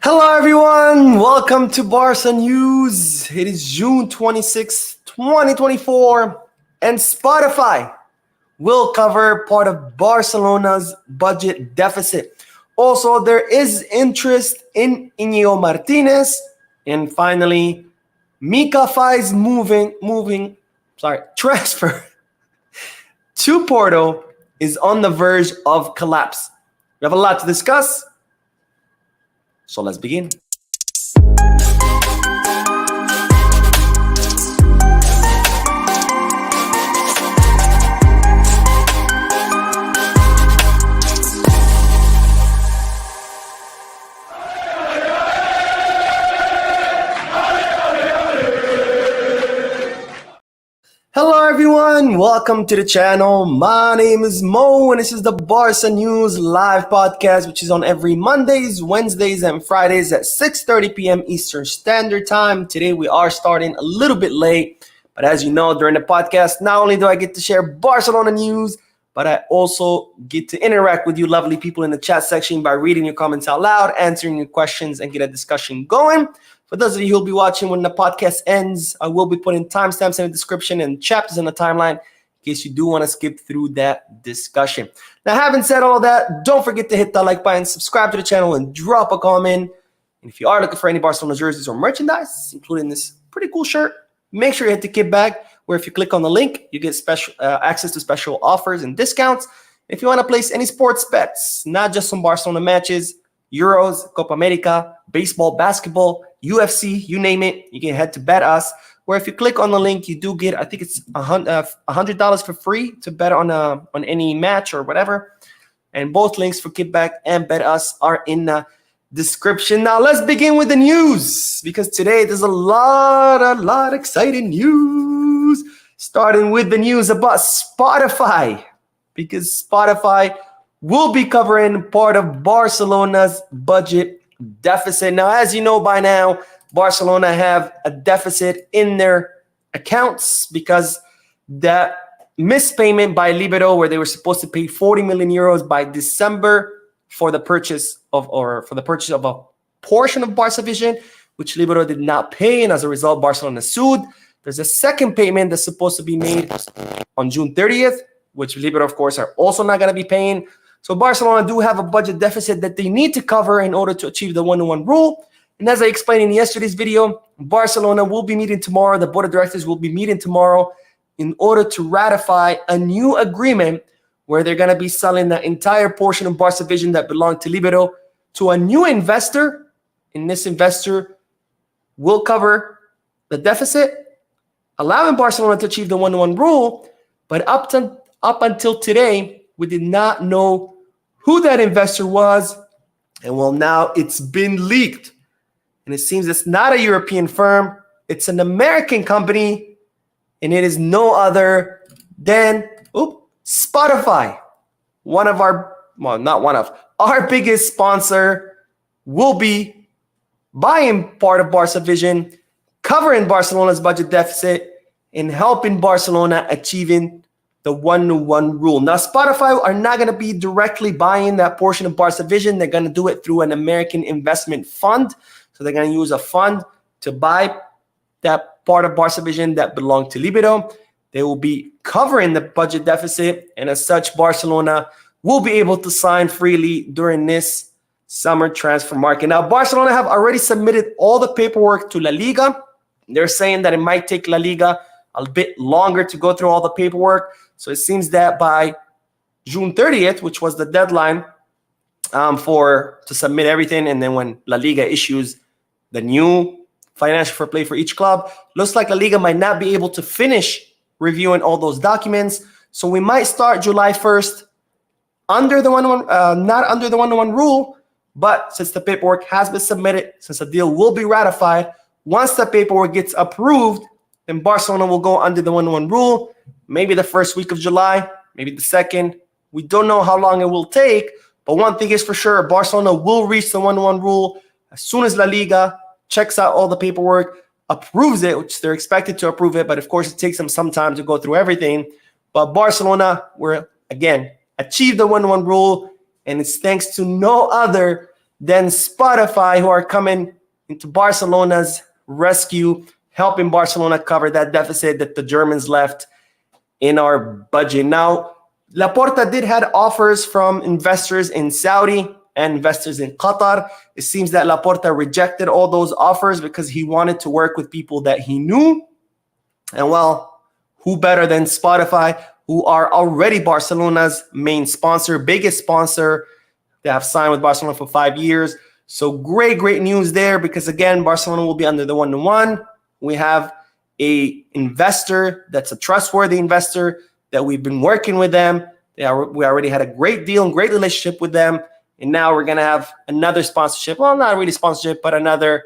Hello, everyone. Welcome to Barca News. It is June 26, 2024, and Spotify will cover part of Barcelona's budget deficit. Also, there is interest in Inigo Martinez. And finally, Mika Faye's transfer to Porto is on the verge of collapse. We have a lot to discuss. So let's begin. Hello everyone, welcome to the channel. My name is Mo and this is the Barca News live podcast, which is on every Mondays, Wednesdays, and Fridays at 6:30 p.m. Eastern Standard Time. Today we are starting a little bit late, but as you know, during the podcast, not only do I get to share Barcelona news, but I also get to interact with you lovely people in the chat section by reading your comments out loud, answering your questions, and get a discussion going. For those of you who will be watching when the podcast ends, I will be putting timestamps in the description and chapters in the timeline in case you do want to skip through that discussion. Now, having said all that, don't forget to hit that like button, subscribe to the channel, and drop a comment. And if you are looking for any Barcelona jerseys or merchandise, including this pretty cool shirt, make sure you hit the kit bag, where if you click on the link, you get special access to special offers and discounts. If you want to place any sports bets, not just some Barcelona matches, Euros, Copa America, baseball, basketball, UFC, you name it, you can head to Bet Us, where if you click on the link, you do get, I think it's $100 for free to bet on any match or whatever. And both links for Kickback and Bet Us are in the description. Now let's begin with the news, because today there's a lot exciting news. Starting with the news about Spotify, because Spotify will be covering part of Barcelona's budget deficit. Now, as you know by now, Barcelona have a deficit in their accounts because that missed payment by Libero, where they were supposed to pay 40 million euros by December for the purchase of a portion of Barca Vision, which Libero did not pay, and as a result, Barcelona sued. There's a second payment that's supposed to be made on June 30th, which Libero, of course, are also not going to be paying. So Barcelona do have a budget deficit that they need to cover in order to achieve the 1-to-1 rule. And as I explained in yesterday's video, Barcelona will be meeting tomorrow. The board of directors will be meeting tomorrow in order to ratify a new agreement where they're going to be selling the entire portion of Barca Vision that belonged to Libero to a new investor. And this investor will cover the deficit, allowing Barcelona to achieve the 1-to-1 rule. But up until today, we did not know who that investor was, and well, now it's been leaked. And it seems it's not a European firm, it's an American company, and it is no other than Spotify. Our biggest sponsor will be buying part of Barca Vision, covering Barcelona's budget deficit, and helping Barcelona achieving the 1-to-1 rule. Now, Spotify are not going to be directly buying that portion of Barca Vision. They're going to do it through an American investment fund. So they're going to use a fund to buy that part of Barca Vision that belonged to Libero. They will be covering the budget deficit, and as such, Barcelona will be able to sign freely during this summer transfer market. Now, Barcelona have already submitted all the paperwork to La Liga. They're saying that it might take La Liga a bit longer to go through all the paperwork. So it seems that by June 30th, which was the deadline to submit everything, and then when La Liga issues the new financial fair play for each club, looks like La Liga might not be able to finish reviewing all those documents. So we might start July 1st under the not under the 1-to-1 rule, but since the paperwork has been submitted, since the deal will be ratified, once the paperwork gets approved, then Barcelona will go under the 1-to-1 rule, maybe the first week of July, maybe the second. We don't know how long it will take, but one thing is for sure, Barcelona will reach the 1-to-1 rule as soon as La Liga checks out all the paperwork, approves it, which they're expected to approve it, but of course it takes them some time to go through everything. But Barcelona were, again, achieved the 1-to-1 rule, and it's thanks to no other then Spotify, who are coming into Barcelona's rescue, helping Barcelona cover that deficit that the Germans left in our budget. Now, Laporta did had offers from investors in Saudi and investors in Qatar. It seems that Laporta rejected all those offers because he wanted to work with people that he knew. And well, who better than Spotify, who are already Barcelona's main sponsor, biggest sponsor. They have signed with Barcelona for 5 years. So great news there, because again, Barcelona will be under the 1-to-1. We have a investor that's a trustworthy investor that we've been working with them. We already had a great deal and great relationship with them. And now we're going to have another sponsorship. Well, not really sponsorship, but another,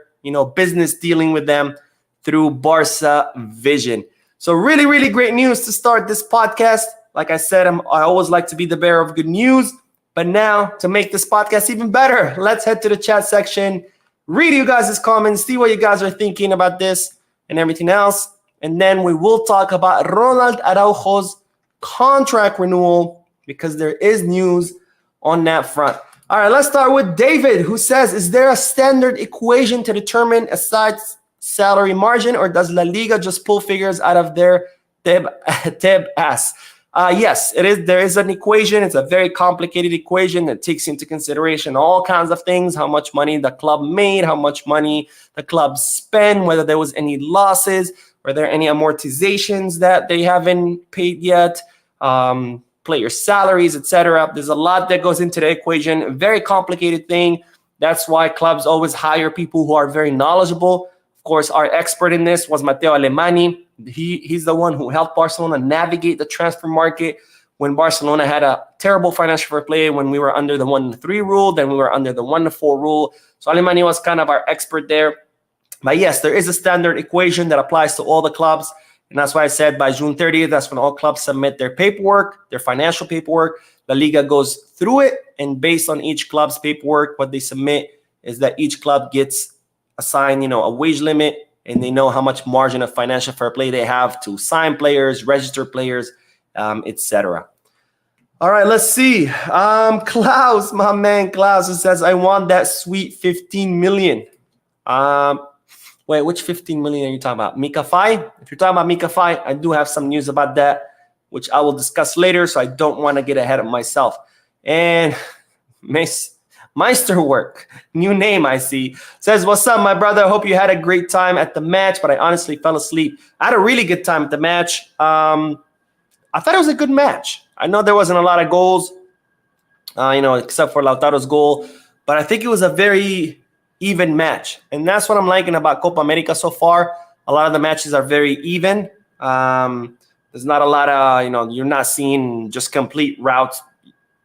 business dealing with them through Barca Vision. So really great news to start this podcast. Like I said, I always like to be the bearer of good news. But now, to make this podcast even better, let's head to the chat section, read you guys' comments, see what you guys are thinking about this and everything else. And then we will talk about Ronald Araujo's contract renewal, because there is news on that front. All right, let's start with David, who says, is there a standard equation to determine a side's salary margin, or does La Liga just pull figures out of their teb ass? Yes, it is. There is an equation. It's a very complicated equation that takes into consideration all kinds of things: how much money the club made, how much money the club spent, whether there was any losses, were there any amortizations that they haven't paid yet, player salaries, etc. There's a lot that goes into the equation. A very complicated thing. That's why clubs always hire people who are very knowledgeable. Of course, our expert in this was Matteo Alemani. He's the one who helped Barcelona navigate the transfer market when Barcelona had a terrible financial fair play, when we were under the 1-3 rule, then we were under the 1-4 rule. So Alemani was kind of our expert there. But yes, there is a standard equation that applies to all the clubs. And that's why I said by June 30th, that's when all clubs submit their paperwork, their financial paperwork. La Liga goes through it, and based on each club's paperwork, what they submit is that each club gets assigned, a wage limit, and they know how much margin of financial fair play they have to sign players, register players, etc. All right, let's see. Klaus, my man Klaus, who says, I want that sweet 15 million. Wait, which 15 million are you talking about? Mika Faye? If you're talking about Mika Faye, I do have some news about that, which I will discuss later, so I don't want to get ahead of myself. And Meisterwork, new name I see, says, what's up, my brother? I hope you had a great time at the match, but I honestly fell asleep. I had a really good time at the match. I thought it was a good match. I know there wasn't a lot of goals, except for Lautaro's goal, but I think it was a very even match. And that's what I'm liking about Copa America so far. A lot of the matches are very even. There's not a lot of, you're not seeing just complete routes,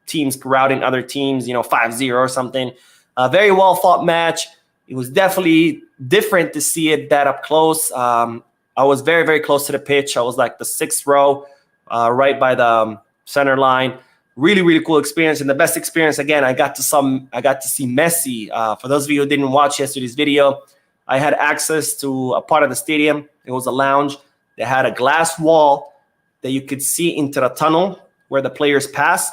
teams routing other teams, 5-0 or something. A very well fought match. It was definitely different to see it that up close. I was very close to the pitch. I was like the 6th row, right by the center line. Really cool experience. And the best experience, again, I got to see Messi. For those of you who didn't watch yesterday's video, I had access to a part of the stadium. It was a lounge. They had a glass wall that you could see into the tunnel where the players pass.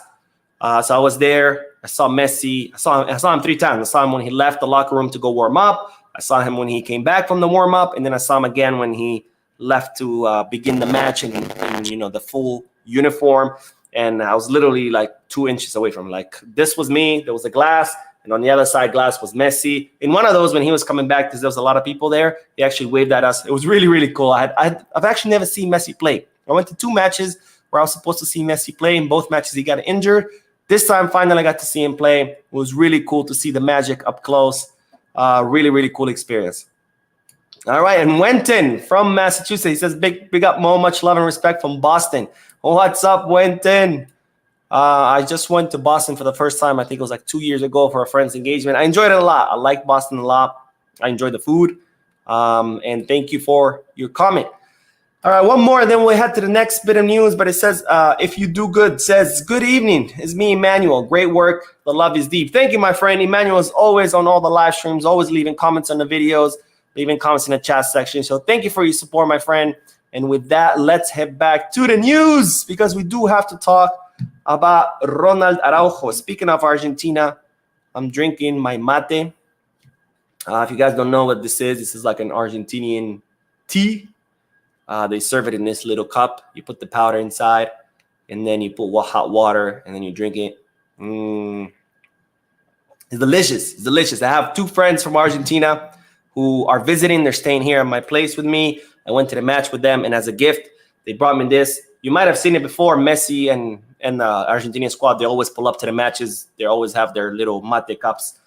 So I was there. I saw Messi. I saw him 3 times. I saw him when he left the locker room to go warm up. I saw him when he came back from the warm up, and then I saw him again when he left to begin the match in the full uniform. And I was literally like 2 inches away from him. Like, this was me. There was a glass, and on the other side glass was Messi. In one of those, when he was coming back, because there was a lot of people there, he actually waved at us. It was really cool. I've actually never seen Messi play. I went to 2 matches where I was supposed to see Messi play. In both matches, he got injured. This time, finally, I got to see him play. It was really cool to see the magic up close. Really cool experience. All right, and Wenton from Massachusetts, he says, big up Mo, much love and respect from Boston. What's up, Wenton? I just went to Boston for the first time. I think it was like 2 years ago for a friend's engagement. I enjoyed it a lot. I like Boston a lot. I enjoyed the food. And thank you for your comment. All right, one more, and then we'll head to the next bit of news. But it says, if you do good, says, good evening. It's me, Emmanuel. Great work. The love is deep. Thank you, my friend. Emmanuel is always on all the live streams, always leaving comments on the videos, leaving comments in the chat section. So thank you for your support, my friend. And with that, let's head back to the news, because we do have to talk about Ronald Araujo. Speaking of Argentina, I'm drinking my mate. If you guys don't know what this is like an Argentinian tea. They serve it in this little cup. You put the powder inside, and then you put hot water, and then you drink it. It's delicious. It's delicious. I have 2 friends from Argentina who are visiting. They're staying here at my place with me. I went to the match with them, and as a gift, they brought me this. You might have seen it before. Messi and the Argentinian squad, they always pull up to the matches. They always have their little mate cups.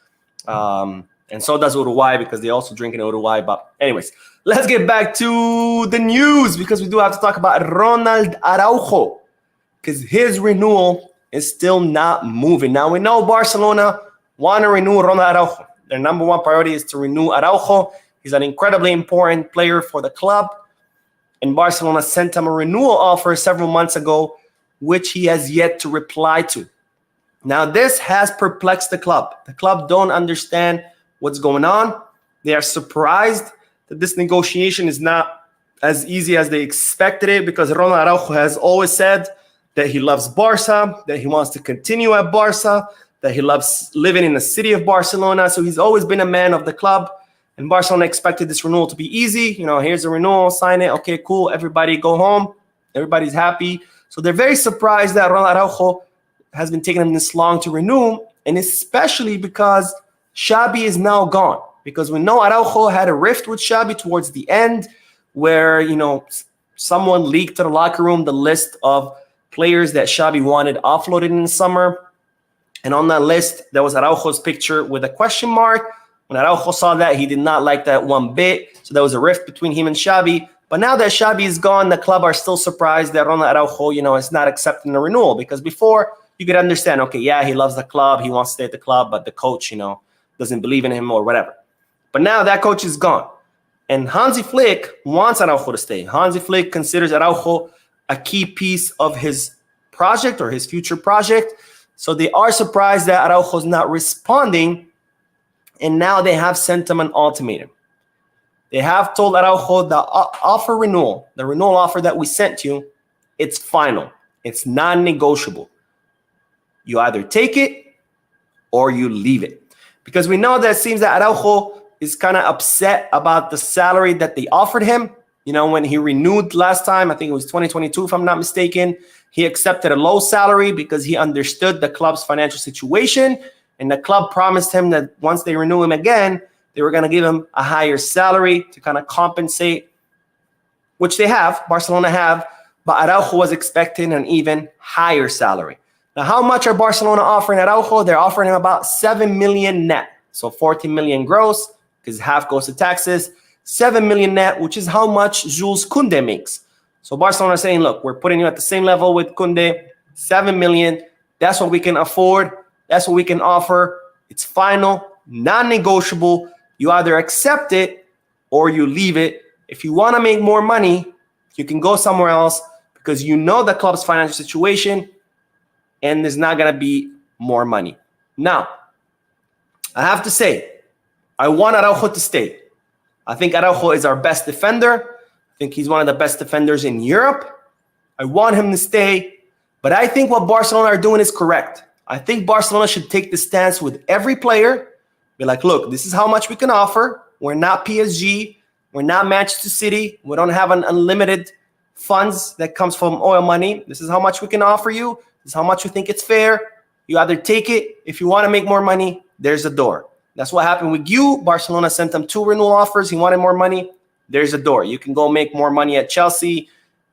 And so does Uruguay because they also drink in Uruguay. But anyways, let's get back to the news because we do have to talk about Ronald Araujo because his renewal is still not moving. Now, we know Barcelona want to renew Ronald Araujo. Their number 1 priority is to renew Araujo. He's an incredibly important player for the club. And Barcelona sent him a renewal offer several months ago, which he has yet to reply to. Now, this has perplexed the club. The club don't understand what's going on. They are surprised that this negotiation is not as easy as they expected it because Ronald Araujo has always said that he loves Barca, that he wants to continue at Barca, that he loves living in the city of Barcelona. So he's always been a man of the club. And Barcelona expected this renewal to be easy. You know, here's a renewal, sign it. Okay, cool. Everybody go home. Everybody's happy. So they're very surprised that Ronald Araujo has been taking them this long to renew. And especially because Xabi is now gone. Because we know Araujo had a rift with Xabi towards the end where, you know, someone leaked to the locker room the list of players that Xabi wanted offloaded in the summer. And on that list, there was Araujo's picture with a question mark. When Araujo saw that, he did not like that one bit. So there was a rift between him and Xabi. But now that Xabi is gone, the club are still surprised that Ronald Araujo, you know, is not accepting the renewal. Because before, you could understand, okay, yeah, he loves the club. He wants to stay at the club. But the coach, you know, doesn't believe in him or whatever. But now that coach is gone. And Hansi Flick wants Araujo to stay. Hansi Flick considers Araujo a key piece of his project or his future project. So they are surprised that Araujo is not responding. And now they have sent him an ultimatum. They have told Araujo the offer renewal, the renewal offer that we sent you, it's final. It's non-negotiable. You either take it or you leave it. Because we know that it seems that Araujo is kind of upset about the salary that they offered him. You know, when he renewed last time, I think it was 2022, if I'm not mistaken, he accepted a low salary because he understood the club's financial situation. And the club promised him that once they renew him again, they were going to give him a higher salary to kind of compensate, which they have, Barcelona have, but Araujo was expecting an even higher salary. Now, how much are Barcelona offering Araujo? They're offering him about 7 million net. So 14 million gross, because half goes to taxes. 7 million net, which is how much Jules Koundé makes. So Barcelona is saying, look, we're putting you at the same level with Koundé, 7 million. That's what we can afford. That's what we can offer. It's final, non-negotiable. You either accept it or you leave it. If you want to make more money, you can go somewhere else because you know the club's financial situation and there's not going to be more money. Now, I have to say, I want Araujo to stay. I think Araujo is our best defender. I think he's one of the best defenders in Europe. I want him to stay. But I think what Barcelona are doing is correct. I think Barcelona should take the stance with every player. Be like, look, this is how much we can offer. We're not PSG. We're not Manchester City. We don't have an unlimited funds that comes from oil money. This is how much we can offer you. This is how much we think it's fair. You either take it. If you want to make more money, there's a door. That's what happened with you. Barcelona sent him 2 renewal offers. He wanted more money. There's a door. You can go make more money at Chelsea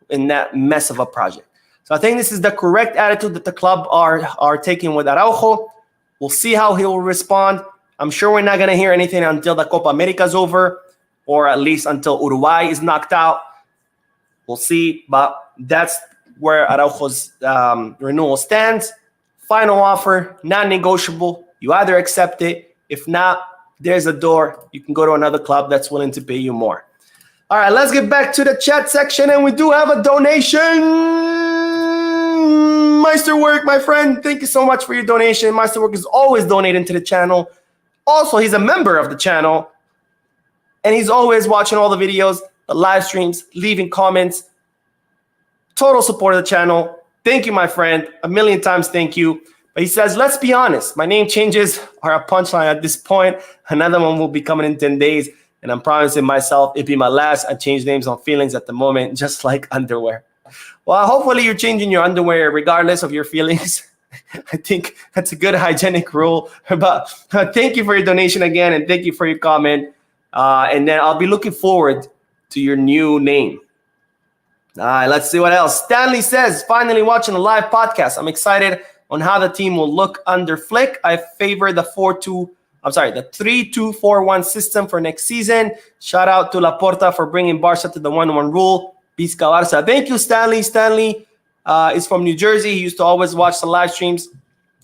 in that mess of a project. So I think this is the correct attitude that the club are taking with Araujo. We'll see how he will respond. I'm sure we're not going to hear anything until the Copa America is over, or at least until Uruguay is knocked out. We'll see, but that's where Araujo's renewal stands. Final offer, non-negotiable. You either accept it. If not, there's a door. You can go to another club that's willing to pay you more. All right, let's get back to the chat section, and we do have a donation. Meisterwork, my friend, thank you so much for your donation. Meisterwork is always donating to the channel. Also, he's a member of the channel, and he's always watching all the videos, the live streams, leaving comments. Total support of the channel. Thank you, my friend. A million times thank you. But he says, let's be honest. My name changes are a punchline at this point. Another one will be coming in 10 days. And I'm promising myself it'd be my last. I change names on feelings at the moment, just like underwear. Well, hopefully you're changing your underwear regardless of your feelings. I think that's a good hygienic rule. But thank you for your donation again, and thank you for your comment. And then I'll be looking forward to your new name. All right, let's see what else. Stanley says, finally watching a live podcast. I'm excited on how the team will look under Flick. I favor the 3-2-4-1 system for next season. Shout out to Laporta for bringing Barca to the 1-1 rule. Pizca Barca. Thank you, Stanley. Stanley is from New Jersey. He used to always watch the live streams.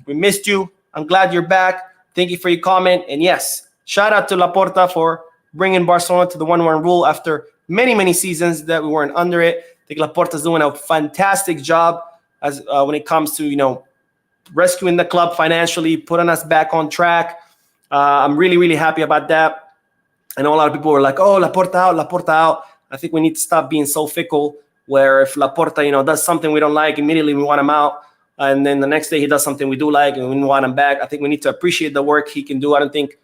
We missed you. I'm glad you're back. Thank you for your comment. And yes, shout out to Laporta for bringing Barcelona to the 1-1 rule after many, many seasons that we weren't under it. I think Laporta's doing a fantastic job as when it comes to, rescuing the club financially, putting us back on track. I'm really, really happy about that. I know a lot of people were like, oh, Laporta out, Laporta out. I think we need to stop being so fickle where if Laporta, does something we don't like, immediately we want him out. And then the next day he does something we do like and we want him back. I think we need to appreciate the work he can do. I don't think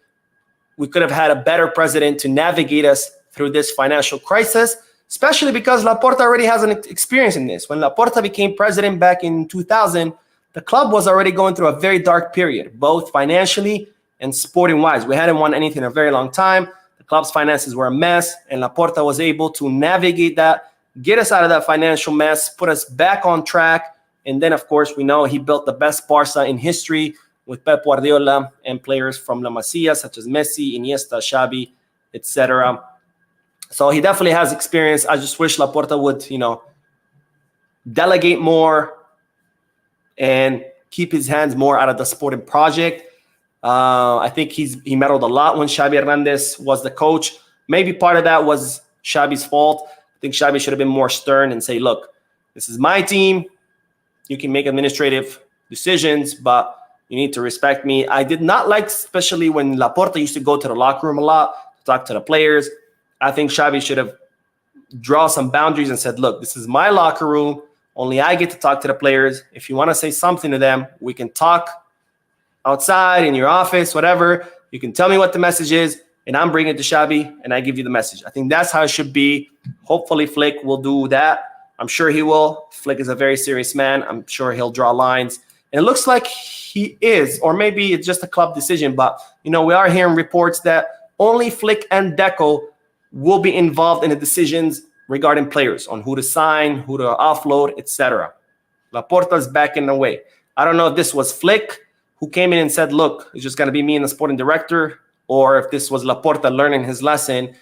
we could have had a better president to navigate us through this financial crisis, especially because Laporta already has an experience in this. When Laporta became president back in 2000, the club was already going through a very dark period, both financially and sporting-wise. We hadn't won anything in a very long time. The club's finances were a mess, and Laporta was able to navigate that, get us out of that financial mess, put us back on track. And then, of course, we know he built the best Barca in history with Pep Guardiola and players from La Masia, such as Messi, Iniesta, Xavi, etc. So he definitely has experience. I just wish Laporta would, delegate more and keep his hands more out of the sporting project. I think he meddled a lot when Xavi Hernandez was the coach. Maybe part of that was Xavi's fault. I think Xavi should have been more stern and say, look, this is my team. You can make administrative decisions, but you need to respect me. I did not like, especially when Laporta used to go to the locker room a lot, to talk to the players. I think Xavi should have drawn some boundaries and said, look, this is my locker room. Only I get to talk to the players. If you want to say something to them, we can talk outside, in your office, whatever. You can tell me what the message is, and I'm bringing it to Xavi, and I give you the message. I think that's how it should be. Hopefully, Flick will do that. I'm sure he will. Flick is a very serious man. I'm sure he'll draw lines. And it looks like he is, or maybe it's just a club decision. But, we are hearing reports that only Flick and Deco will be involved in the decisions regarding players on who to sign, who to offload, etc. Laporta's backing away. I don't know if this was Flick who came in and said, look, it's just going to be me and the sporting director, or if this was Laporta learning his lesson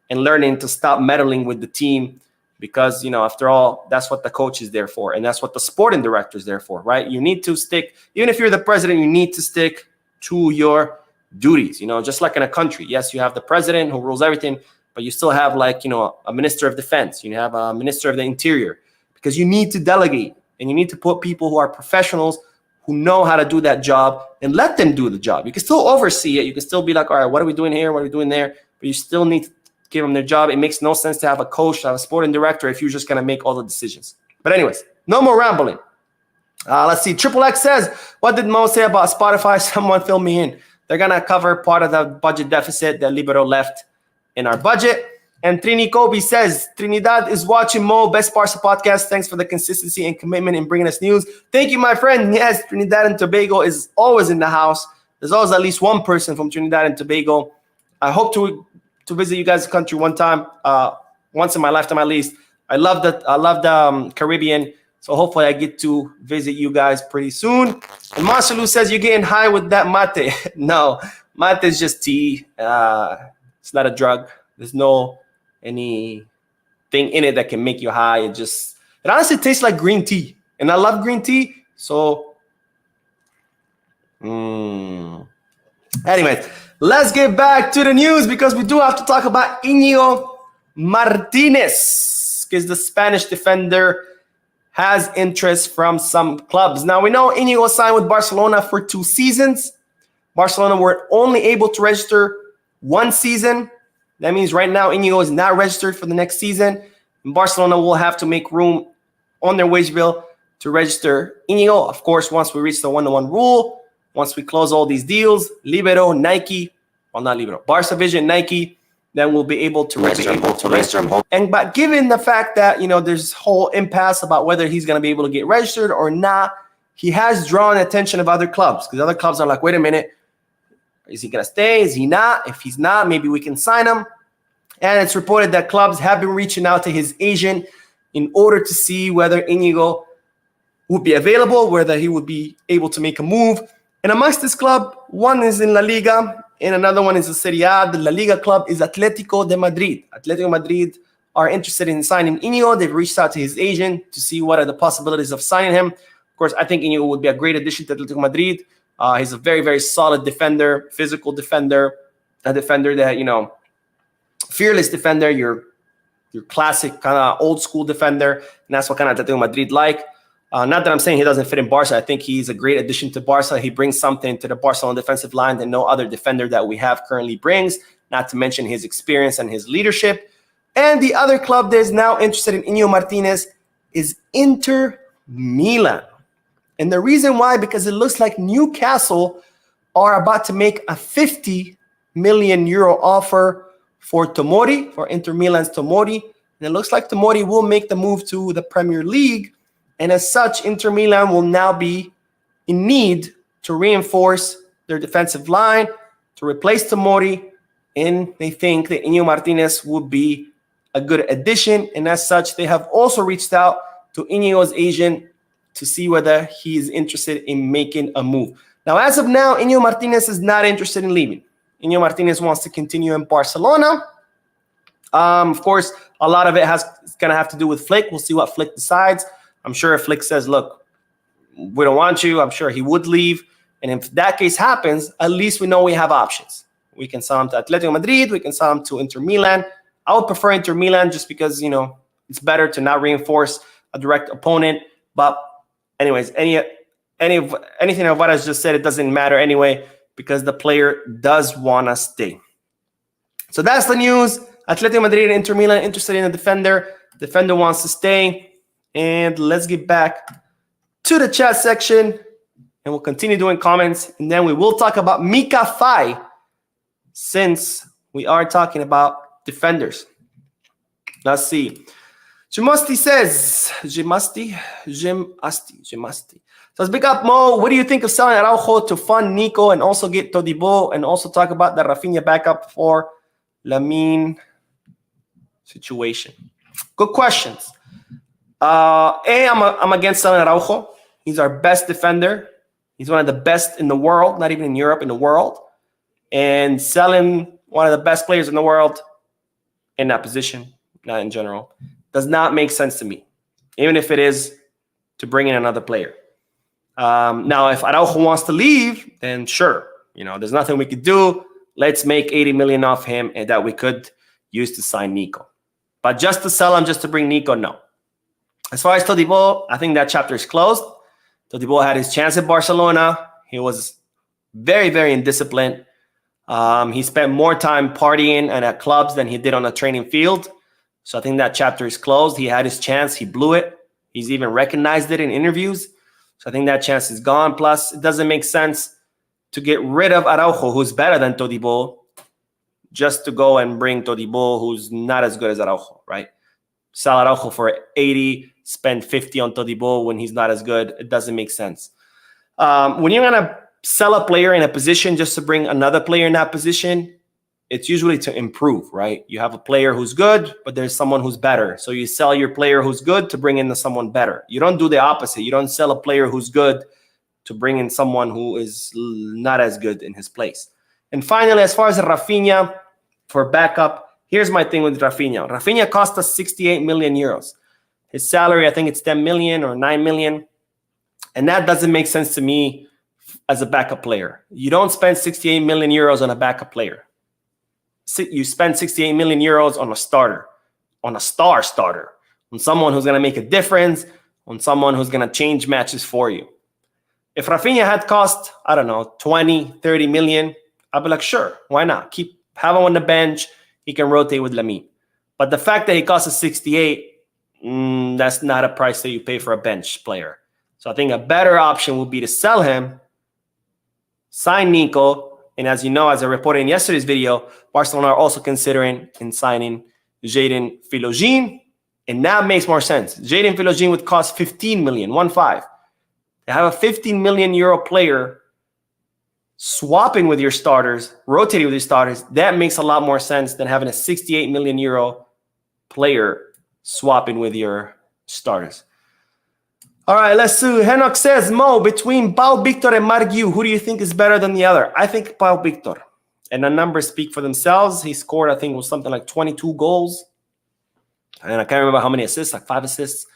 and learning to stop meddling with the team because, after all, that's what the coach is there for, and that's what the sporting director is there for, right? You need to stick, even if you're the president, you need to stick to your duties, just like in a country. Yes, you have the president who rules everything, but you still have a minister of defense. You have a minister of the interior because you need to delegate and you need to put people who are professionals who know how to do that job and let them do the job. You can still oversee it. You can still be like, all right, what are we doing here? What are we doing there? But you still need to give them their job. It makes no sense to have a coach, to have a sporting director if you're just going to make all the decisions. But anyways, no more rambling. Let's see. Triple X says, what did Mo say about Spotify? Someone fill me in. They're going to cover part of the budget deficit that Libero left in our budget. And Trini Kobe says, Trinidad is watching Mo, Best Barca Podcast. Thanks for the consistency and commitment in bringing us news. Thank you, my friend. Yes, Trinidad and Tobago is always in the house. There's always at least one person from Trinidad and Tobago. I hope to visit you guys' country one time, once in my lifetime at least. I love the Caribbean. So hopefully I get to visit you guys pretty soon. And Marcelu says, you're getting high with that mate. No, mate is just tea. It's not a drug. There's no anything in it that can make you high. It honestly tastes like green tea. And I love green tea. So, anyways, let's get back to the news because we do have to talk about Inigo Martinez because the Spanish defender has interest from some clubs. Now, we know Inigo signed with Barcelona for 2 seasons. Barcelona were only able to register 1 season. That means right now Inigo is not registered for the next season. And Barcelona will have to make room on their wage bill to register Inigo. Of course, once we reach the 1-to-1 rule, once we close all these deals, Libero, Nike, well, not Libero, Barca Vision, Nike, then we'll be able to register him. And but given the fact that, you know, there's whole impasse about whether he's going to be able to get registered or not, he has drawn attention of other clubs, because other clubs are like, wait a minute, is he going to stay? Is he not? If he's not, maybe we can sign him. And it's reported that clubs have been reaching out to his agent in order to see whether Inigo would be available, whether he would be able to make a move. And amongst this club, one is in La Liga and another one is the Serie A. The La Liga club is Atletico de Madrid. Atletico Madrid are interested in signing Inigo. They've reached out to his agent to see what are the possibilities of signing him. Of course, I think Inigo would be a great addition to Atletico Madrid. He's a very, very solid defender, physical defender, a defender that, you know, fearless defender, your classic kind of old school defender, and that's what kind of Atletico Madrid like. Not that I'm saying he doesn't fit in Barca. I think he's a great addition to Barca. He brings something to the Barcelona defensive line that no other defender that we have currently brings, not to mention his experience and his leadership. And the other club that is now interested in Inigo Martinez is Inter Milan. And the reason why, because it looks like Newcastle are about to make a 50 million euro offer for Tomori, for Inter Milan's Tomori. And it looks like Tomori will make the move to the Premier League. And as such, Inter Milan will now be in need to reinforce their defensive line, to replace Tomori. And they think that Inigo Martinez would be a good addition. And as such, they have also reached out to Inigo's agent to see whether he is interested in making a move. Now, as of now, Inigo Martinez is not interested in leaving. Inigo Martinez wants to continue in Barcelona. Of course, a lot of it is going to have to do with Flick. We'll see what Flick decides. I'm sure if Flick says, look, we don't want you, I'm sure he would leave. And if that case happens, at least we know we have options. We can sell him to Atletico Madrid. We can sell him to Inter Milan. I would prefer Inter Milan just because, you know, it's better to not reinforce a direct opponent. But anyways, anything of what I just said, it doesn't matter anyway, because the player does want to stay. So that's the news. Atletico Madrid and Inter Milan interested in a defender. Defender wants to stay. And let's get back to the chat section, and we'll continue doing comments. And then we will talk about Mika Faye, since we are talking about defenders. Let's see. Jimasti says, Jimasti. So let's pick up, Mo. What do you think of selling Araujo to fund Nico and also get Todibo, and also talk about the Rafinha backup for Lamine situation? Good questions. I'm against selling Araujo. He's our best defender. He's one of the best in the world, not even in Europe, in the world. And selling one of the best players in the world in that position, not in general, does not make sense to me, even if it is to bring in another player. Now, if Araujo wants to leave, then sure, you know, there's nothing we could do. Let's make 80 million off him, and that we could use to sign Nico. But just to sell him, just to bring Nico, no. As far as Todibo, I think that chapter is closed. Todibo had his chance at Barcelona. He was very, very indisciplined. He spent more time partying and at clubs than he did on the training field. So I think that chapter is closed. He had his chance. He blew it. He's even recognized it in interviews. So I think that chance is gone. Plus, it doesn't make sense to get rid of Araujo, who's better than Todibo, just to go and bring Todibo, who's not as good as Araujo, right? Sell Araujo for 80, spend 50 on Todibo when he's not as good. It doesn't make sense. When you're going to sell a player in a position just to bring another player in that position, it's usually to improve, right? You have a player who's good, but there's someone who's better. So you sell your player who's good to bring in someone better. You don't do the opposite. You don't sell a player who's good to bring in someone who is not as good in his place. And finally, as far as Rafinha for backup, here's my thing with Rafinha. Rafinha cost us 68 million euros. His salary, I think it's 10 million or 9 million. And that doesn't make sense to me as a backup player. You don't spend 68 million euros on a backup player. You spend 68 million euros on a starter, on a star starter, on someone who's going to make a difference, on someone who's going to change matches for you. If Rafinha had cost, I don't know, 20, 30 million, I'd be like, sure, why not? Have him on the bench. He can rotate with Lamine. But the fact that he costs us 68, that's not a price that you pay for a bench player. So I think a better option would be to sell him, sign Nico, and as you know, as I reported in yesterday's video, Barcelona are also considering in signing Jadon Philogene, and that makes more sense. Jadon Philogene would cost 15 million, 1-5. They have a 15 million euro player swapping with your starters, rotating with your starters. That makes a lot more sense than having a 68 million euro player swapping with your starters. All right, let's see. Henok says, Mo, between Pau Victor and Margiu, who do you think is better than the other? I think Pau Victor. And the numbers speak for themselves. He scored, I think it was something like 22 goals. And I can't remember how many assists, like 5 assists.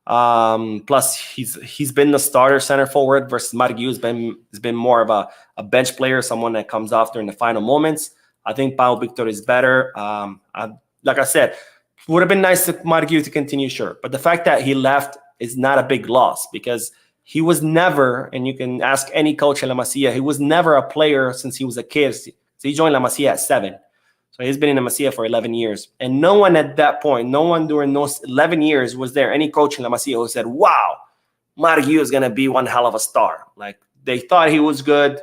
Plus, he's been the starter center forward versus Margiu has been more of a bench player, someone that comes off during the final moments. I think Pau Victor is better. Like I said, would have been nice for Margiu to continue, sure. But the fact that he left is not a big loss because he was never, and you can ask any coach at La Masia, he was never a player since he was a kid. So he joined La Masia at 7. So he's been in La Masia for 11 years. And no one at that point, no one during those 11 years was there, any coach in La Masia who said, wow, Margiu is going to be one hell of a star. Like, they thought he was good.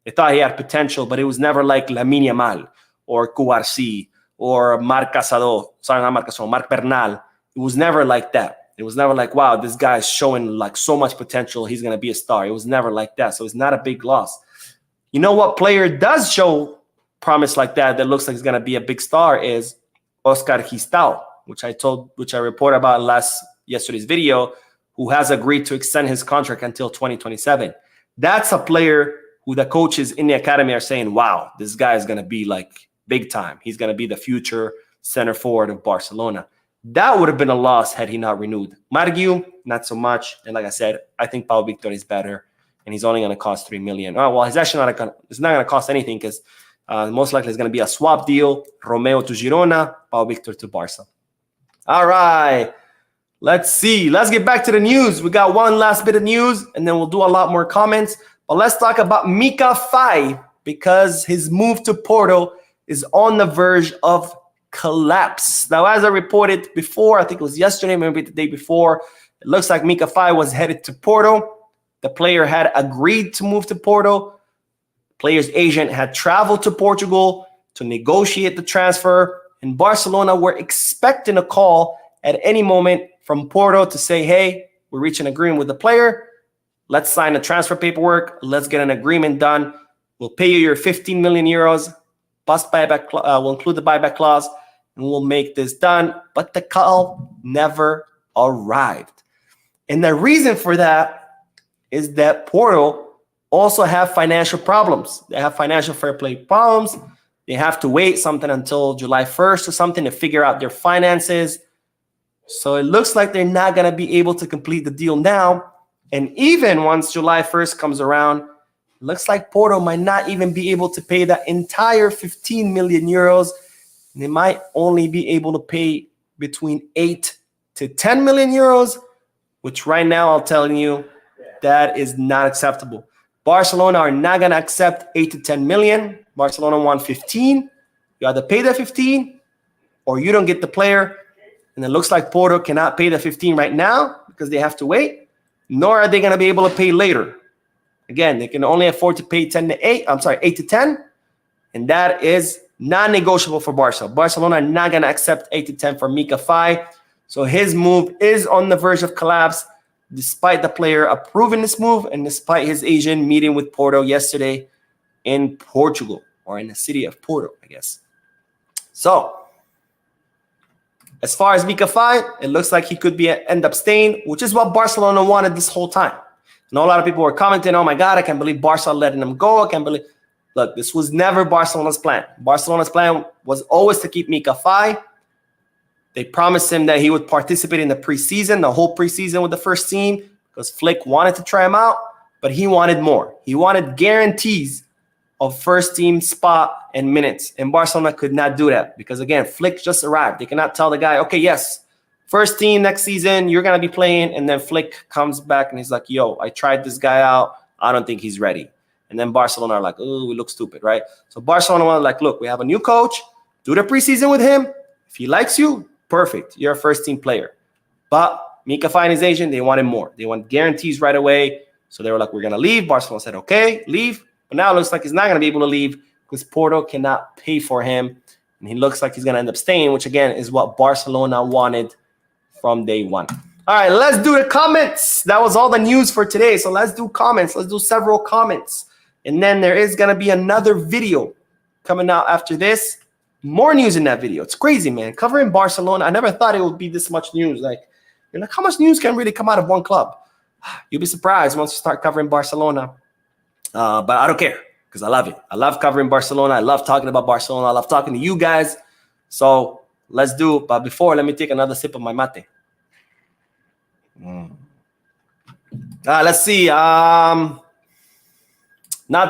They thought he had potential, but it was never like Lamine Yamal or Cubarsí or Marc Casado. Sorry, not Marc Casado, Marc Bernal. It was never like that. It was never like, wow, this guy's showing like so much potential. He's going to be a star. It was never like that. So it's not a big loss. You know what player does show promise like that looks like he's going to be a big star is Oscar Gistao, which I reported about yesterday's video, who has agreed to extend his contract until 2027. That's a player who the coaches in the academy are saying, wow, this guy is going to be like big time. He's going to be the future center forward of Barcelona. That would have been a loss had he not renewed. Margiu, not so much. And like I said, I think Pau Victor is better, and he's only going to cost 3 million. Oh, well, he's actually not going to cost anything because most likely it's going to be a swap deal. Romeo to Girona, Pau Victor to Barca. All right. Let's see. Let's get back to the news. We got one last bit of news, and then we'll do a lot more comments. But let's talk about Mika Faye because his move to Porto is on the verge of collapse. Now, as I reported before, I think it was yesterday, maybe the day before, it looks like Mika Faye was headed to Porto. The player had agreed to move to Porto. The player's agent had traveled to Portugal to negotiate the transfer, and Barcelona were expecting a call at any moment from Porto to say, hey, we're reaching an agreement with the player. Let's sign the transfer paperwork. Let's get an agreement done. We'll pay you your 15 million euros. Plus buyback, we'll include the buyback clause, and we'll make this done. But the call never arrived. And the reason for that is that Porto also have financial problems. They have financial fair play problems. They have to wait something until July 1st or something to figure out their finances. So it looks like they're not going to be able to complete the deal now. And even once July 1st comes around, looks like Porto might not even be able to pay that entire 15 million euros. They might only be able to pay between 8 to 10 million euros, which right now I'll tell you that is not acceptable. Barcelona are not going to accept 8 to 10 million. Barcelona want 15. You either pay the 15 or you don't get the player. And it looks like Porto cannot pay the 15 right now because they have to wait, nor are they going to be able to pay later. Again, they can only afford to pay 8 to 10, and that is non-negotiable for Barca. Barcelona are not going to accept 8 to 10 for Mika Faye, so his move is on the verge of collapse, despite the player approving this move and despite his agent meeting with Porto yesterday in Portugal, or in the city of Porto, I guess. So, as far as Mika Faye, it looks like he could end up staying, which is what Barcelona wanted this whole time. I know a lot of people were commenting, oh my God, I can't believe Barca letting him go. I can't believe. Look, this was never Barcelona's plan. Barcelona's plan was always to keep Mika Faye. They promised him that he would participate in the preseason, the whole preseason with the first team, because Flick wanted to try him out, but he wanted more. He wanted guarantees of first team spot and minutes, and Barcelona could not do that because, again, Flick just arrived. They cannot tell the guy, okay, yes, first team next season, you're going to be playing, and then Flick comes back and he's like, yo, I tried this guy out. I don't think he's ready. And then Barcelona are like, oh, we look stupid, right? So Barcelona was like, look, we have a new coach. Do the preseason with him. If he likes you, perfect. You're a first-team player. But Mika Faye and his agent, they wanted more. They want guarantees right away. So they were like, we're going to leave. Barcelona said, okay, leave. But now it looks like he's not going to be able to leave because Porto cannot pay for him. And he looks like he's going to end up staying, which, again, is what Barcelona wanted from day one. All right, let's do the comments. That was all the news for today. So let's do comments. Let's do several comments. And then there is going to be another video coming out after this. More news in that video. It's crazy, man. Covering Barcelona, I never thought it would be this much news. Like, you're like, how much news can really come out of one club? You'll be surprised once you start covering Barcelona. But I don't care because I love it. I love covering Barcelona. I love talking about Barcelona. I love talking to you guys. So let's do it. But before, let me take another sip of my mate. Let's see. Not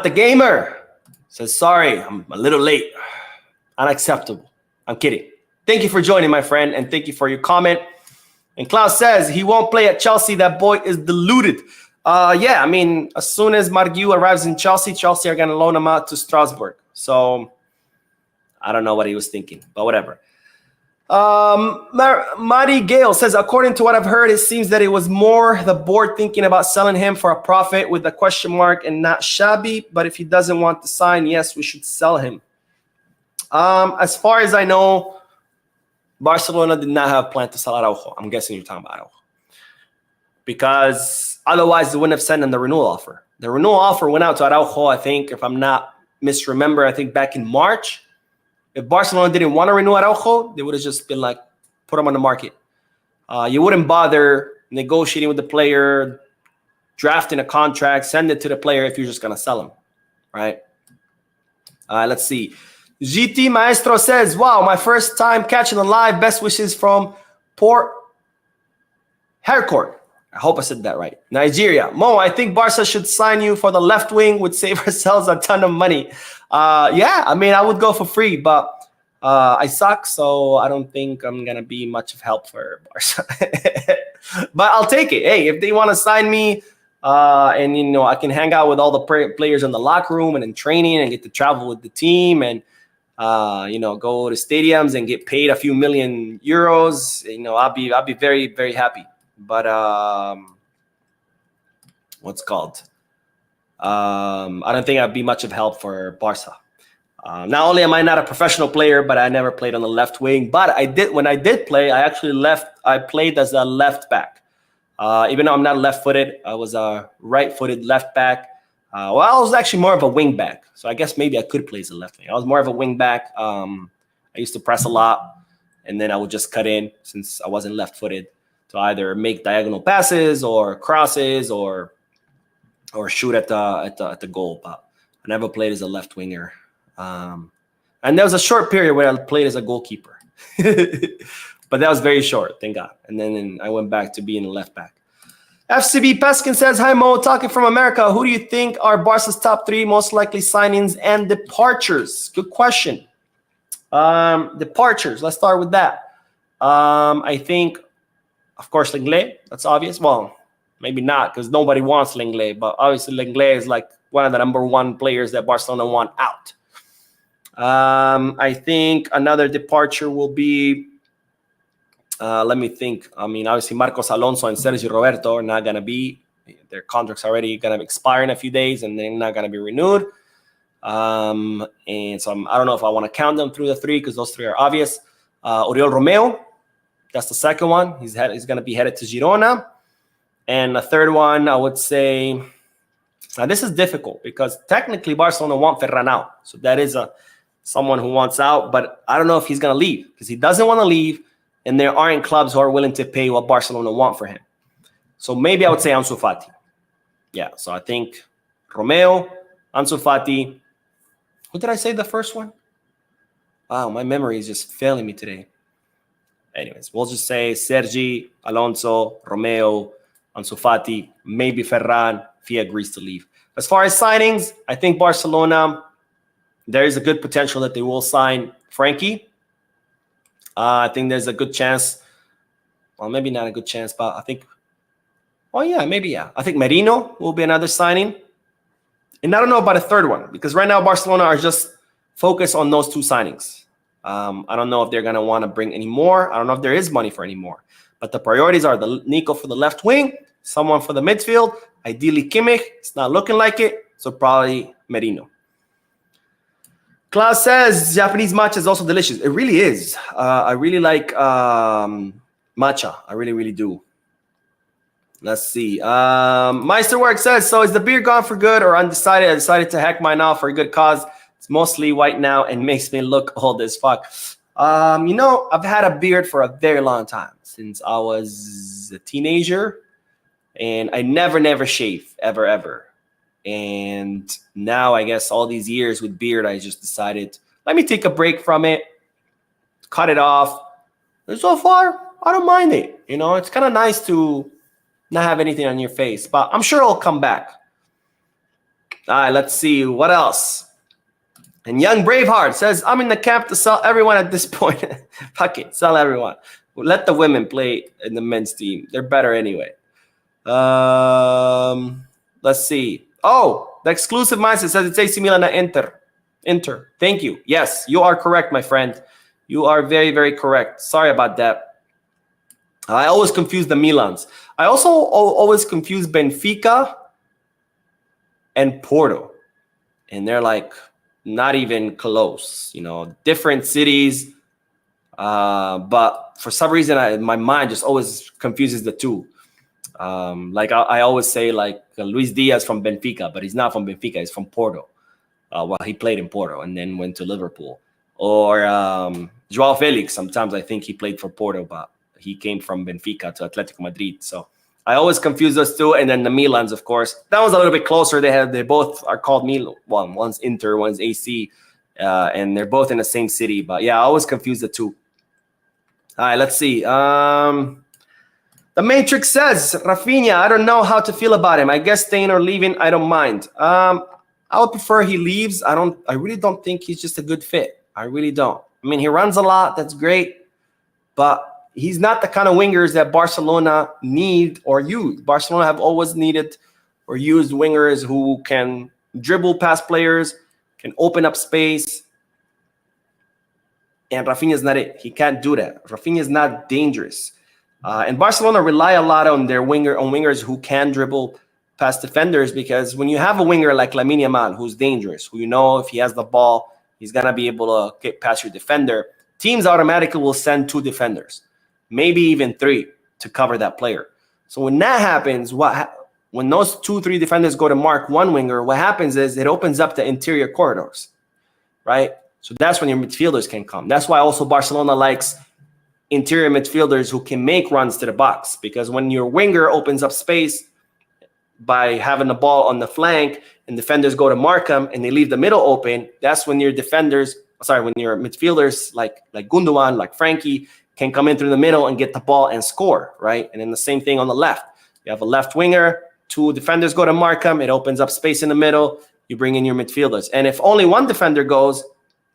the gamer says, sorry, I'm a little late. Unacceptable. I'm kidding. Thank you for joining, my friend, and thank you for your comment. And Klaus says he won't play at Chelsea. That boy is deluded. Yeah, I mean, as soon as Margiu arrives in Chelsea, Chelsea are going to loan him out to Strasbourg. So I don't know what he was thinking, but whatever. Mari Gale says, according to what I've heard, it seems that it was more the board thinking about selling him for a profit with a question mark and not Xabi. But if he doesn't want to sign, yes, we should sell him. As far as I know, Barcelona did not have a plan to sell Araujo. I'm guessing you're talking about Araujo. Because otherwise they wouldn't have sent him the renewal offer. The renewal offer went out to Araujo, I think, if I'm not misremember, I think back in March. If Barcelona didn't want to renew Araujo, they would have just been like, put him on the market. You wouldn't bother negotiating with the player, drafting a contract, send it to the player if you're just going to sell him, right? Let's see. GT Maestro says, wow, my first time catching a live. Best wishes from Port Harcourt. I hope I said that right. Nigeria. Mo, I think Barca should sign you for the left wing. Would save ourselves a ton of money. Yeah, I mean, I would go for free, but I suck, so I don't think I'm going to be much of help for Barca. But I'll take it. Hey, if they want to sign me and, you know, I can hang out with all the players in the locker room and in training and get to travel with the team and, you know, go to stadiums and get paid a few million euros, you know, I'll be very, very happy. But what's called? I don't think I'd be much of help for Barca. Not only am I not a professional player, but I never played on the left wing. But I did when I did play, I played as a left back. Even though I'm not left-footed, I was a right-footed left back. Well, I was actually more of a wing back. So I guess maybe I could play as a left wing. I was more of a wing back. I used to press a lot, and then I would just cut in since I wasn't left-footed to either make diagonal passes or crosses or shoot at the goal. But I never played as a left winger. And there was a short period where I played as a goalkeeper. But that was very short, thank God. And then I went back to being a left back. FCB Peskin says, hi, Mo, talking from America. Who do you think are Barca's top three most likely signings and departures? Good question. Departures, let's start with that. I think, of course, Lenglet, that's obvious. Well, maybe not because nobody wants Lenglet, but obviously Lenglet is like one of the number one players that Barcelona want out. I think another departure will be, let me think. I mean, obviously Marcos Alonso and Sergio Roberto are not going to be. Their contracts already going to expire in a few days and they're not going to be renewed. And so I don't know if I want to count them through the three because those three are obvious. Oriol Romeo, that's the second one. He's going to be headed to Girona. And the third one, I would say, now this is difficult because technically Barcelona want Ferran out. So that is someone who wants out, but I don't know if he's going to leave because he doesn't want to leave. And there aren't clubs who are willing to pay what Barcelona want for him. So maybe I would say Ansu Fati. Yeah, so I think Romeo, Ansu Fati. Who did I say the first one? Wow, my memory is just failing me today. Anyways, we'll just say Sergi, Alonso, Romeo, Ansu Fati, maybe Ferran if he agrees to leave. As far as signings, I think Barcelona, there is a good potential that they will sign Frankie. I think there's a good chance. Well, maybe not a good chance, but I think, oh yeah, maybe yeah. I think Merino will be another signing. And I don't know about a third one because right now Barcelona are just focused on those two signings. I don't know if they're going to want to bring any more. I don't know if there is money for any more. But the priorities are the Nico for the left wing, someone for the midfield, ideally Kimmich. It's not looking like it, so probably Merino. Klaus says Japanese matcha is also delicious. It really is. I really like matcha. I really, really do. Let's see. Meisterwork says, so is the beard gone for good or undecided? I decided to heck mine off for a good cause. It's mostly white now and makes me look old as fuck. I've had a beard for a very long time, since I was a teenager. And I never shave, ever. And now, I guess all these years with beard, I just decided, let me take a break from it, cut it off. And so far, I don't mind it. It's kind of nice to not have anything on your face, but I'm sure it'll come back. All right, let's see. What else? And Young Braveheart says, I'm in the camp to sell everyone at this point. Fuck it, sell everyone. Let the women play in the men's team. They're better anyway. Let's see. Oh, the exclusive mindset says it's AC Milan at Inter. Thank you. Yes, you are correct, my friend. You are very, very correct. Sorry about that. I always confuse the Milans. I also always confuse Benfica and Porto. And they're like not even close, different cities. But for some reason, my mind just always confuses the two. I always say Luis Diaz from Benfica, but he's not from Benfica. He's from Porto. He played in Porto and then went to Liverpool. Or Joao Felix. Sometimes I think he played for Porto, but he came from Benfica to Atletico Madrid. So I always confuse those two. And then the Milans, of course, that was a little bit closer. They both are called Milan. One's Inter, one's AC, and they're both in the same city. But yeah, I always confuse the two. All right, let's see. The Matrix says, Rafinha, I don't know how to feel about him. I guess staying or leaving, I don't mind. I would prefer he leaves. I really don't think he's just a good fit. I really don't. I mean, he runs a lot. That's great. But he's not the kind of wingers that Barcelona need or use. Barcelona have always needed or used wingers who can dribble past players, can open up space. And Rafinha's not it. He can't do that. Rafinha's not dangerous. And Barcelona rely a lot on their wingers who can dribble past defenders, because when you have a winger like Lamine Yamal, who's dangerous, who if he has the ball, he's going to be able to get past your defender, teams automatically will send 2 defenders, maybe even 3 to cover that player. So when that happens, when those 2-3 defenders go to mark one winger, what happens is it opens up the interior corridors, right? So that's when your midfielders can come. That's why also Barcelona likes interior midfielders who can make runs to the box, because when your winger opens up space by having the ball on the flank and defenders go to mark him and they leave the middle open, that's when your midfielders like Gundogan, like Frankie, can come in through the middle and get the ball and score, right? And then the same thing on the left. You have a left winger, 2 defenders go to mark him, it opens up space in the middle, you bring in your midfielders. And if only one defender goes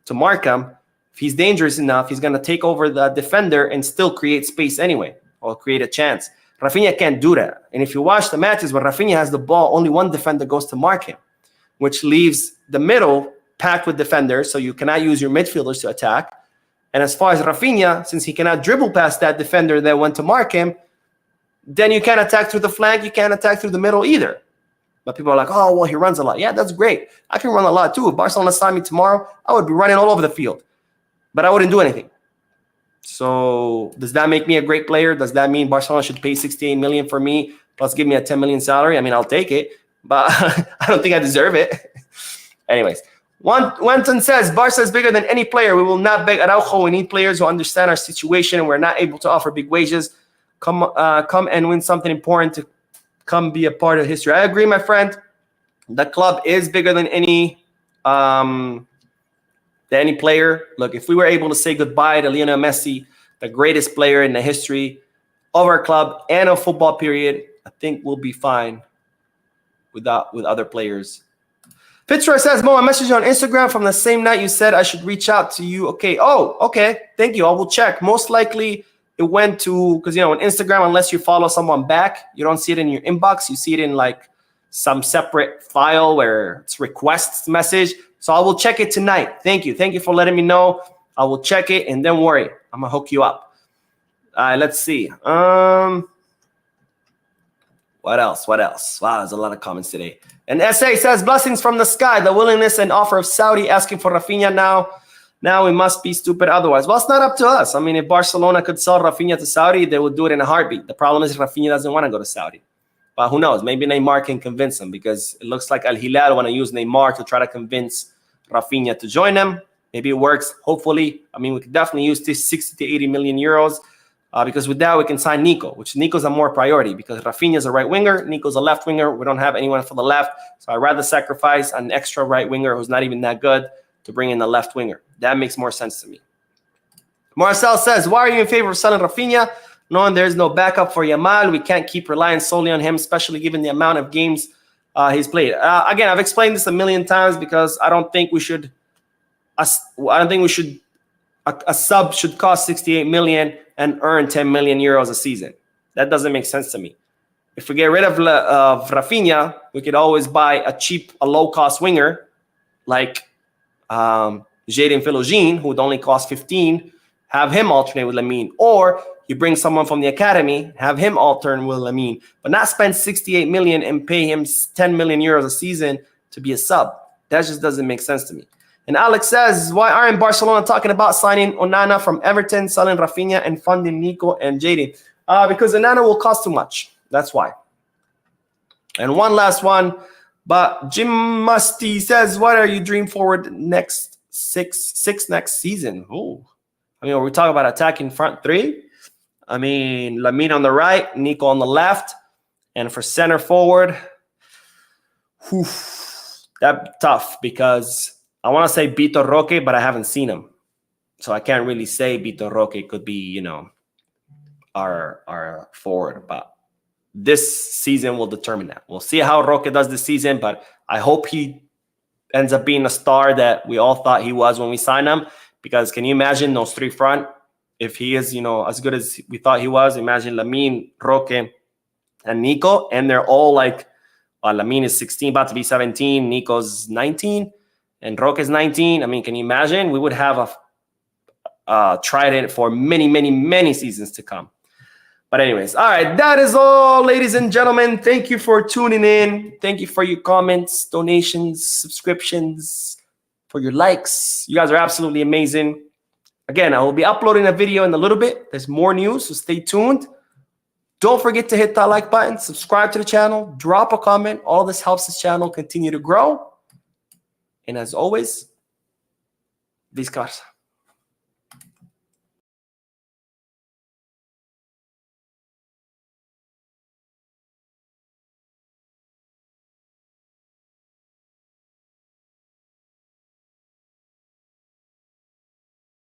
to mark him, if he's dangerous enough, he's going to take over the defender and still create space anyway, or create a chance. Rafinha can't do that. And if you watch the matches where Rafinha has the ball, only one defender goes to mark him, which leaves the middle packed with defenders, so you cannot use your midfielders to attack. And as far as Rafinha, since he cannot dribble past that defender that went to mark him, then you can't attack through the flank, you can't attack through the middle either. But people are like, oh, well, he runs a lot. Yeah, that's great. I can run a lot too. If Barcelona signed me tomorrow, I would be running all over the field. But I wouldn't do anything. So does that make me a great player? Does that mean Barcelona should pay $68 million for me plus give me a $10 million salary? I mean, I'll take it, but I don't think I deserve it. Anyways, Wenton says, Barca is bigger than any player. We will not beg Araujo. We need players who understand our situation, and we're not able to offer big wages. Come and win something important to come be a part of history. I agree, my friend. The club is bigger than any player. Look, if we were able to say goodbye to Lionel Messi, the greatest player in the history of our club and of football period, I think we'll be fine with other players. Fitzroy says, Mo, I messaged you on Instagram from the same night you said I should reach out to you. Okay. Oh, okay. Thank you. I will check. Most likely it went to, because, on Instagram, unless you follow someone back, you don't see it in your inbox. You see it in like some separate file where it's requests message. So I will check it tonight. Thank you. Thank you for letting me know. I will check it, and don't worry. I'm going to hook you up. All right, let's see. What else? Wow, there's a lot of comments today. And SA says, blessings from the sky, the willingness and offer of Saudi asking for Rafinha now. Now we must be stupid otherwise. Well, it's not up to us. I mean, if Barcelona could sell Rafinha to Saudi, they would do it in a heartbeat. The problem is Rafinha doesn't want to go to Saudi. But who knows? Maybe Neymar can convince him, because it looks like Al Hilal want to use Neymar to try to convince Rafinha to join them. Maybe it works, hopefully. I mean, we could definitely use this 60 to 80 million euros because with that, we can sign Nico, which Nico's a more priority because Rafinha's a right winger. Nico's a left winger. We don't have anyone for the left. So I'd rather sacrifice an extra right winger who's not even that good to bring in the left winger. That makes more sense to me. Marcel says, why are you in favor of selling Rafinha? Knowing there's no backup for Yamal, we can't keep relying solely on him, especially given the amount of games he's played. Again, I've explained this a million times because I don't think we should. A sub should cost 68 million and earn 10 million euros a season. That doesn't make sense to me. If we get rid of Rafinha, we could always buy a low-cost winger like Jadon Philogene, who would only cost 15, have him alternate with Lamine. Or you bring someone from the academy, have him alternate with Lamine, but not spend 68 million and pay him 10 million euros a season to be a sub. That just doesn't make sense to me. And Alex says, why aren't Barcelona talking about signing Onana from Everton, selling Rafinha, and funding Nico and Jadon? Because Onana will cost too much. That's why. And one last one. But Jim Musty says, what are you dream forward next six next season? Oh, I mean, are we talking about attacking front three? I mean, Lamine on the right, Nico on the left. And for center forward, that's tough because I want to say Vitor Roque, but I haven't seen him. So I can't really say Vitor Roque could be, our forward. But this season will determine that. We'll see how Roque does this season, but I hope he ends up being a star that we all thought he was when we signed him. Because can you imagine those three front? If he is, as good as we thought he was, imagine Lamine, Roque, and Nico. And they're all like, Lamine is 16, about to be 17. Nico's 19. And Roque is 19. I mean, can you imagine? We would have a trident for many, many, many seasons to come. But anyways, all right, that is all, ladies and gentlemen. Thank you for tuning in. Thank you for your comments, donations, subscriptions, for your likes. You guys are absolutely amazing. Again, I will be uploading a video in a little bit. There's more news, so stay tuned. Don't forget to hit that like button, subscribe to the channel, drop a comment. All this helps this channel continue to grow. And as always, Visca Barça.